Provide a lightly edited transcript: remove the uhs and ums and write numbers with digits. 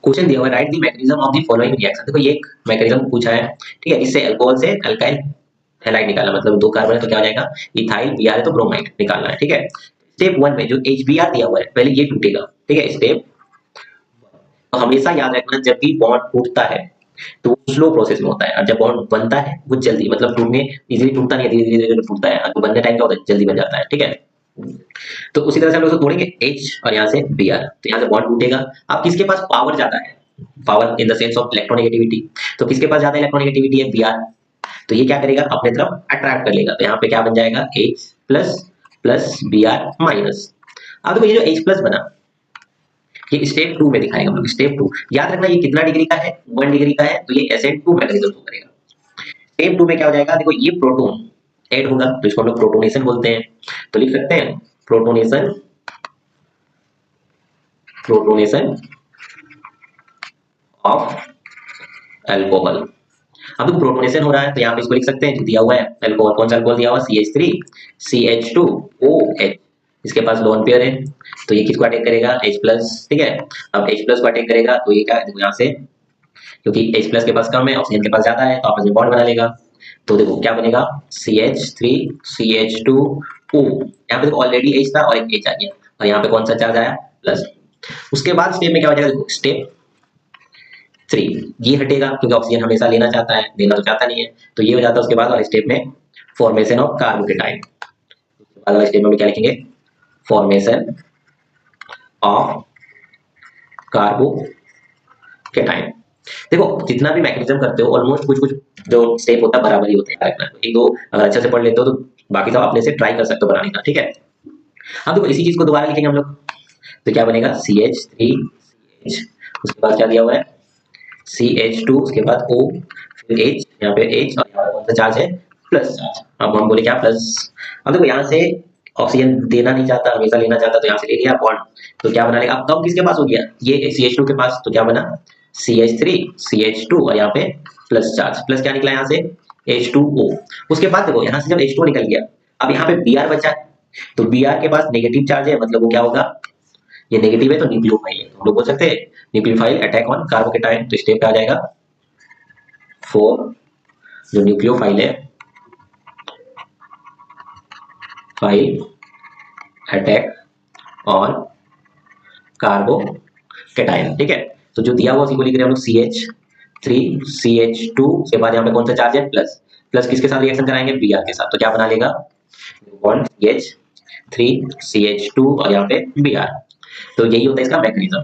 Question दिया हुआ है, right the mechanism of the following reaction. देखो ये एक मैकेनिज्म पूछा है, ठीक है। इससे अल्कोहल से अल्काइल हैलाइड निकालना, मतलब दो कार्बन है तो क्या हो जाएगा इथाइल, Br है तो ब्रोमाइड निकालना है, ठीक है। स्टेप 1 में जो HBr दिया हुआ है पहले ये टूटेगा, ठीक है। स्टेप तो हमेशा याद रखना, जब भी बॉन्ड टूटता है तो वो स्लो प्रोसेस में होता है, और जब बॉन्ड बनता है वो जल्दी, मतलब टूटने इजीली टूटता नहीं है, धीरे धीरे धीरे टूटता है, तो बनने टाइम क्या होता है जल्दी बन जाता है, ठीक है। तो उसी तरह से हम लोग तोड़ेंगे H और यहाँ से Br, तो यहाँ से बॉन्ड टूटेगा। अब किसके पास पावर ज्यादा है, power in the sense of electronegativity, तो किसके पास ज्यादा इलेक्ट्रोनेगेटिविटी है Br, तो ये क्या करेगा अपने तरफ अट्रैक्ट कर लेगा, तो यहाँ पे क्या बन जाएगा H plus plus Br minus. अब देखो ये जो H प्लस बना ये स्टेप 2 में दिखाएगा हम लोग, स्टेप 2 याद रखना, ये कितना डिग्री का है 1 डिग्री का है, तो ये SN2 मैकेनिज्म को करेगा। स्टेप 2 में क्या हो जाएगा, देखो ये प्रोटॉन ऐड होगा तो इसको हम लोग प्रोटोनेशन बोलते हैं, तो लिख सकते हैं प्रोटोनेशन, प्रोटोनेशन ऑफ अल्कोहल। अब देखो प्रोटोनेशन हो रहा है तो यहाँ पे इसको लिख सकते हैं जो दिया हुआ है अल्कोहल, कौन सा अल्कोहल दिया हुआ CH3 CH2OH, इसके पास लोन पेयर है तो ये किसको अटैक करेगा H प्लस, ठीक है। अब H प्लस को अटैक करेगा तो ये क्या देखो यहाँ से, क्योंकि H प्लस के पास कम है ऑक्सीजन के पास ज्यादा है तो आपस में बॉन्ड बना लेगा, तो देखो क्या बनेगा CH3 CH2O, यहाँ पे देखो ऑलरेडी H था और एक H आ गया और यहाँ पे कौन सा चार्ज आया प्लस। उसके बाद स्टेप में क्या हो जाएगा, देखो स्टेप 3 ये हटेगा क्योंकि ऑक्सीजन हमेशा लेना चाहता है, देना तो चाहता नहीं है, तो ये हो जाता है। उसके बाद वाले स्टेप में फॉर्मेशन ऑफ कार्बोकेटाइन, बाद वाले स्टेप में क्या लिखेंगे फॉर्मेशन ऑफ कार्बोकेटाइन। देखो जितना भी मैकेनिज्म करते हो ऑलमोस्ट कुछ कुछ जो स्टेप होता है बराबर ही होते हैं, एक दो अगर अच्छे से पढ़ लेते हो तो बाकी सब अपने से ट्राई कर सकते हो बनाने का, ठीक है। अब देखो इसी चीज को दोबारा लिखेंगे हम लोग, तो क्या बनेगा CH3 उसके बाद क्या दिया हुआ है CH2 उसके बाद O फिर H, यहाँ पे H और यहाँ पे कौन सा चार्ज है प्लस चार्ज। अब हम बोले क्या प्लस, अब देखो यहाँ से ऑक्सीजन देना नहीं चाहता हमेशा लेना चाहता, तो यहाँ से ले लिया बॉन्ड, तो क्या बना लेगा अब कब किसके पास हो गया ये CH2 के पास, तो क्या बना CH3 CH2 और यहाँ पे प्लस चार्ज, प्लस क्या निकला यहाँ से H2O। उसके बाद देखो यहाँ से जब H2 निकल गया अब यहाँ पे Br बचा है, तो Br के पास नेगेटिव चार्ज है, मतलब वो क्या होगा ये नेगेटिव है तो न्यूक्लियोफाइल है, तो हम लोग बोल सकते हैं न्यूक्लियोफाइल अटैक ऑन कार्बोकेटाइन, तो स्टेप पे आ जाएगा 4 जो न्यूक्लियोफाइल है फाइल अटैक ऑन कार्बोकेटाइन, ठीक है। तो जो दिया हुआ उसी को लिख रहे हैं हम लोग CH3 CH2 के बाद यहाँ पे कौन सा चार्ज है प्लस, प्लस किसके साथ रिएक्शन कराएंगे Br के साथ, तो क्या बना लेगा बॉन्ड CH3 CH2 और यहाँ पे Br, तो यही होता है इसका मैकेनिज्म।